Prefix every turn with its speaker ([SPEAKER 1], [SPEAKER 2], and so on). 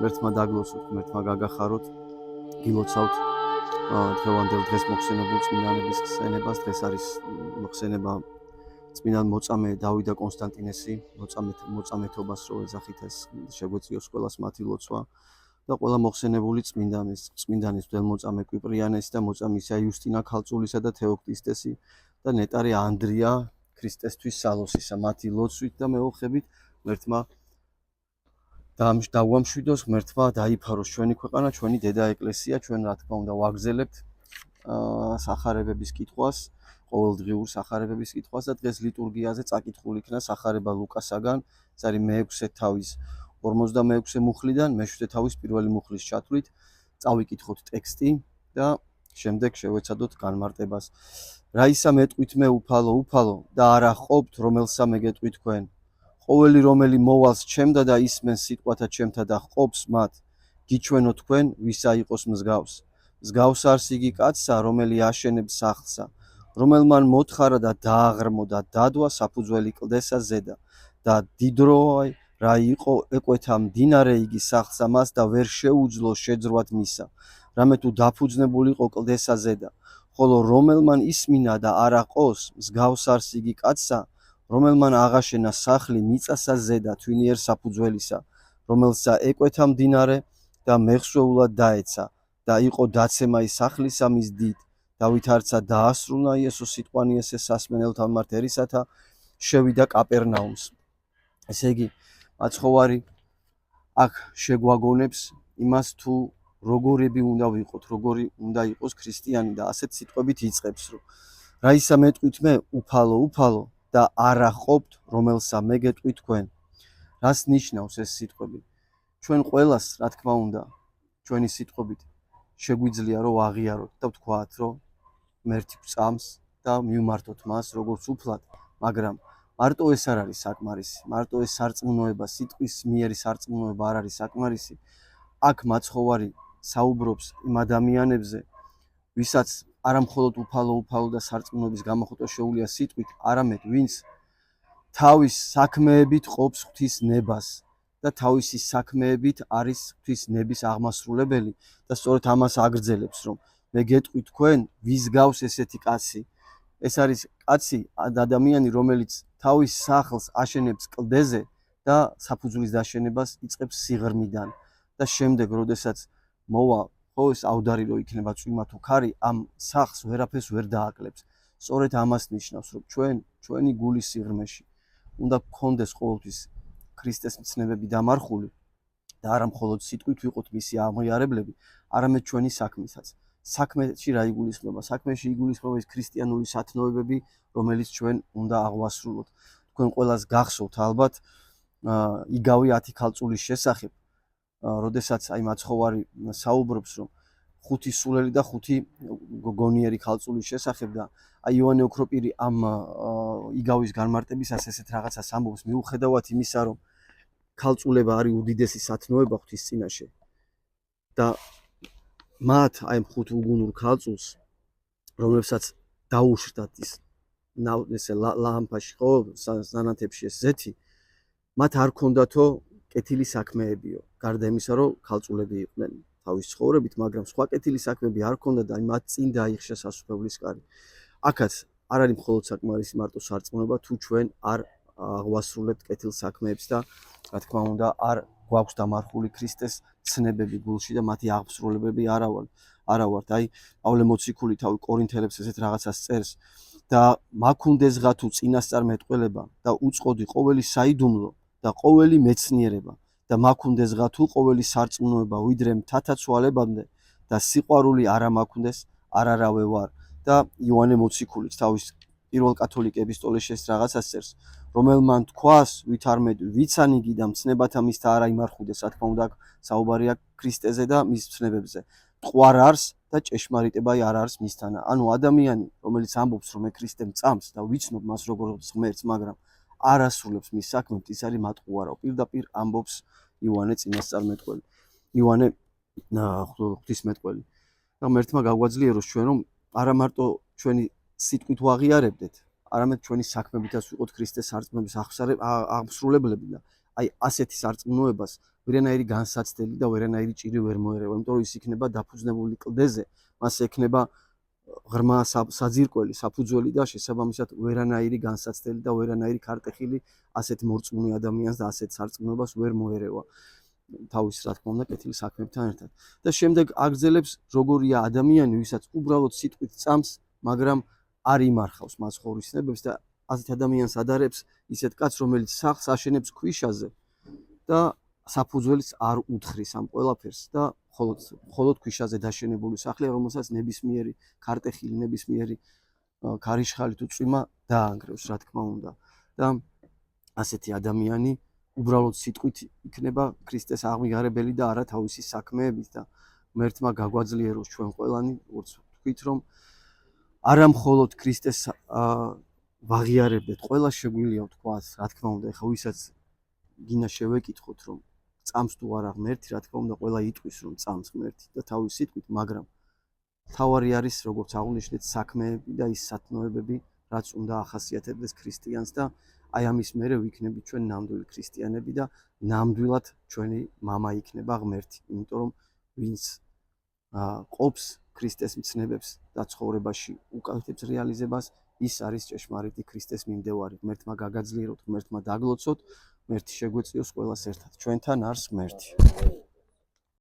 [SPEAKER 1] ღმერთმა დაგლოცოთ, ღმერთმა გაგახაროთ, გილოცავთ დღევანდელ დღეს მოხსენებულ წმინდანების ხსენებას. დღეს არის მოხსენება წმინდან მოწამე დავით და კონსტანტინესი, მოწამეთობას რო ეძახით ეს შეგვეციოს ყველას მათი ლოცვა და ყველა მოხსენებული წმინდანის ველმოწამე კვიპრიანესი და მოწამისა იუსტინა ქალწულისა და თეოქტისტესი და ნეტარი ანდრია ქრისტესთვის სალოსისა მათი ლოცვით და მეოხებით ღმერთმა დავამშვიდოს, ღმერთმა დაიფაროს ჩვენი ქვეყანა, ჩვენი დედა ეკლესია, ჩვენ რა თქმა უნდა ვაგზელებთ სახარებების კითხვას, ყოველდღიურ სახარებების კითხვას და დღეს ლიტურგიაზე წაკითხული იქნა სახარება ლუკასაგან, ეს არის მე-6 თავის 46 მუხლიდან მე-7 თავის პირველი მუხლის ჩათვლით. წავიკითხოთ ტექსტი და შემდეგ შევეცადოთ განმარტებას. რა ისა მეტყვით მე უფალო, უფალო და არა ყოფთ, რომელსა მეგეტყვით თქვენ. ყოველი რომელი მოვალს ჩემდა და ისმენს სიტყვათა ჩემთა და ყოფს მათ, გიჩვენო თქვენ, ვისა იყოს მსგავს. მსგავს არს იგი კაცსა, რომელი აშენებს სახლსა, რომელმან მოთხარა და დააღრმო და დადვა საფუძველი კლდესა ზედა და დიდროა რა იყო ეკვეთა მდინარე იგი სახლსა მას და ვერ შეუძლო შეძრვად მისა, რამე თუ დაფუძნებული იყო კლდესა ზედა. ხოლო რომელმან ისმინა და არა ყოს, მსგავს არს იგი კაცსა, რომელმან აღაშენა სახლი მიწასა ზედა თვინიერ საფუძველისა, რომელსა ეკვეთა მდინარე და მეხსვეულად დაეცა და იყო დაცემა ის სახლისა მის დიდ. დავით არცა დაასრულა იესოს სიტყვანი ესე სასმენელთა მიმართ ერისათა შევიდა კაპერნაუმს. ესე იგი, მაცხოვარი აქ შეგვაგონებს იმას თუ როგორები უნდა ვიყოთ, როგორი უნდა იყოს ქრისტიანი და ასეთ სიტყვებით იწყებს, რომ რა ისა მეტყვით მე უფალო, უფალო და არა ყოფთ, რომელსა მეგეტყვით თქვენ. რას ნიშნავს ეს სიტყვები? ჩვენ ყველას, რა თქმა უნდა, ჩვენი სიტყვებით შეგვიძლია რომ აღიაროთ და ვთქვათ, რომ ღმერთი გვწამს და მივმართოთ მას როგორც უფლად, მაგრამ მარტო ეს არ არის საკმარისი, მარტო ეს სარწმუნოება, სიტყვის მიერი სარწმუნოება არ არის საკმარისი. აქ მაცხოვარი საუბრობს იმ ადამიანებზე, ვისაც არა მხოლოდ უფალო და სარწმუნოების გამოხატვა შეუძლია სიტყვით, არამედ ვინც თავის საქმეებით ყოფს ღვთის ნებას და თავისი საქმეებით არის ღვთის ნების აღმასრულებელი და სწორედ ამას აგრძელებს, რომ მე გეტყვით თქვენ, ვის გავს ესეთი კაცი. ეს არის კაცი ადამიანი, რომელიც თავის სახლს აშენებს კლდეზე და საფუძვლის დაშენებას იწყებს სიღრმიდან და შემდეგ, როდესაც მოვა ეს ავდარი რო იქნება წვიმა თუ ქარი, ამ სახლს ვერაფერს ვერ დააკლებს. სწორედ ამას ნიშნავს, რომ ჩვენი გულის სიღრმეში უნდა გქონდეს ყოველთვის ქრისტეს მცნებები დამარხული და არა მხოლოდ სიტყვით ვიყოთ მისი აღმიარებლები, არამედ ჩვენი საქმესაც. საქმეში რა იგულისხმება? საქმეში იგულისხმება ის ქრისტიანული სათნოებები, რომელიც ჩვენ უნდა აღვასრულოთ. თქვენ ყველას გახსოვთ ალბათ იგავი 10 ქალწულის შესახებ, როდესაც აი მაცხოვარი საუბრობს, რომ 5 სულელი და 5 გოგონიერი ქალწულის შესახებ და აი იოანე ოქროპირი ამ იგავის განმარტებისას ესეთ რაღაცას ამბობს, მიუხედავად იმისა, რომ ქალწულება არის უდიდესი სათნოება ღვთის წინაშე და მათ აი 5 უგუნურ ქალწულს, რომლებსაც დაუშვათ ის ესე ლამპაში ხო სანათებში ეს ზეთი, მათ არ ქონდათო კეთილი საქმეებიო, გარდა იმისა, რომ ქალწულები იყვნენ თავის ცხოვრებით, მაგრამ სხვა კეთილი საქმეები არ ქონდა და მათ წინ დაიხშა სასუფეველის კარი. აქაც არ არის მხოლოდ საკმარისი მარტო სარწმუნოება, თუ ჩვენ არ აღვასრულებთ კეთილ საქმეებს და რა თქმა უნდა არ გვაქვს დამარხული ქრისტეს ცნებები გულში და მათი აღსრულებები არა ვართ. აი პავლე მოციქული თავი კორინთელებს ესეთ რაღაცას წერს და მაქუნდესღა თუ წინასწარ მეტყველება და უწყოდი ყოველი საიდუმლო და ყოველი მეცნიერება და მაქუნდესღა თუ ყოველი სარწმუნოება ვიდრე მთათა ცვალებამდე და სიყვარული არა მაქუნდეს არარავე ვარ. და იოანე მოციქულიც თავის პირველ კათოლიკ ეპისტოლეში ეს რაღაცას წერს, რომელმან თქვას ვითარმედ ვიცანიგი და მცნებათა მისთა არა იმარხუდეს, რა თქმა უნდა საუბარია ქრისტეზე და მის მცნებებზე. ტყვარ არს და ჭეშმარიტება არ არის მისთანა. ანუ ადამიანი, რომელიც ამბობს, რომ მე ქრისტემ წამს და ვიცნობ მას როგორც ღმერთს, მაგრამ არ ასრულებს მის საქმებს, ის არის მატყუარო. პირდაპირ ამბობს იოანე წინასწარმეტყველი. იოანე ღვთისმეტყველი. და ღმერთმა გაგვაძლიეროს ჩვენ, რომ არა მარტო ჩვენი სიტყვით ვაღიარებდეთ, არამედ ჩვენი საქმებითაც ვიყოთ ქრისტეს სარწმუნოების აღმსრულებლები და აი ასეთი სარწმუნოებას ვერანაირი განსაცდელი და ვერანაირი ჭირი ვერ მოერევა, იმიტომ რომ ის იქნება დაფუძნებული კლდეზე, მას ექნება ღრმა საძირკველი, საფუძველი და შესაბამისად ვერანაირი განსაცდელი და ვერანაირი ქარტეხილი ასეთ მორწმუნე ადამიანს და ასეთ სარწმუნოებას ვერ მოერევა თავის რა თქმა უნდა კეთილი საქმებთან ერთად. და შემდეგ აგრძელებს როგორია ადამიანი, ვისაც უბრალოდ სიტყვით წამს, მაგრამ არ იმარხავს მას ხორისნებებს და ასეთ ადამიანს ადარებს ისეთ კაცს, რომელიც სახლს აშენებს ქვიშაზე და საფუძველს არ უთხრის ამ ყველაფერს და მხოლოდ ქვიშაზე დაშენებული სახლია, რომელსაც ნებისმიერი ქარტეხილი, ნებისმიერი ქარიშხალი თუ წვიმა დაანგრევს, რა თქმა უნდა. და ასეთი ადამიანი უბრალოდ სიტყვით იქნება ქრისტეს აღმიღარებელი და არა თავისი საქმეებით და ღმერთმა გაგვაძლიეროს ჩვენ ყველანი, როგორც ვთქვით, რომ არა მხოლოდ ქრისტეს ვაღიარებდეთ, ყველა შეგვიძლია ვთქვათ, რა თქმა უნდა, ეხლა ვისაც გინდა შევეკითხოთ, რომ წამს თუ არა ღმერთი, რა თქმა უნდა, ყველა იტყვის, რომ წამს ღმერთი და თავის სიტყვით, მაგრამ თავარი არის, როგორც აღვნიშნეთ, საქმეები და ის სათნოებები, რაც უნდა ახასიათებდეს ქრისტიანს და აი ამის მერე ვიქნებით ჩვენ ნამდვილი ქრისტიანები და ნამდვილად ჩვენი მამა იქნება ღმერთი, იმიტომ რომ ვინც ყოფს ქრისტეს მცნებებს და ცხოვრებაში უკავშირებს რეალიზებას, ის არის ჭეშმარიტი ქრისტეს მიმდევარი. ღმერთმა გაგაძლიეროთ, ღმერთმა დაგლოცოთ, ღმერთი შეგვეწიოს ყველას ერთად. ჩვენთან არის ღმერთი.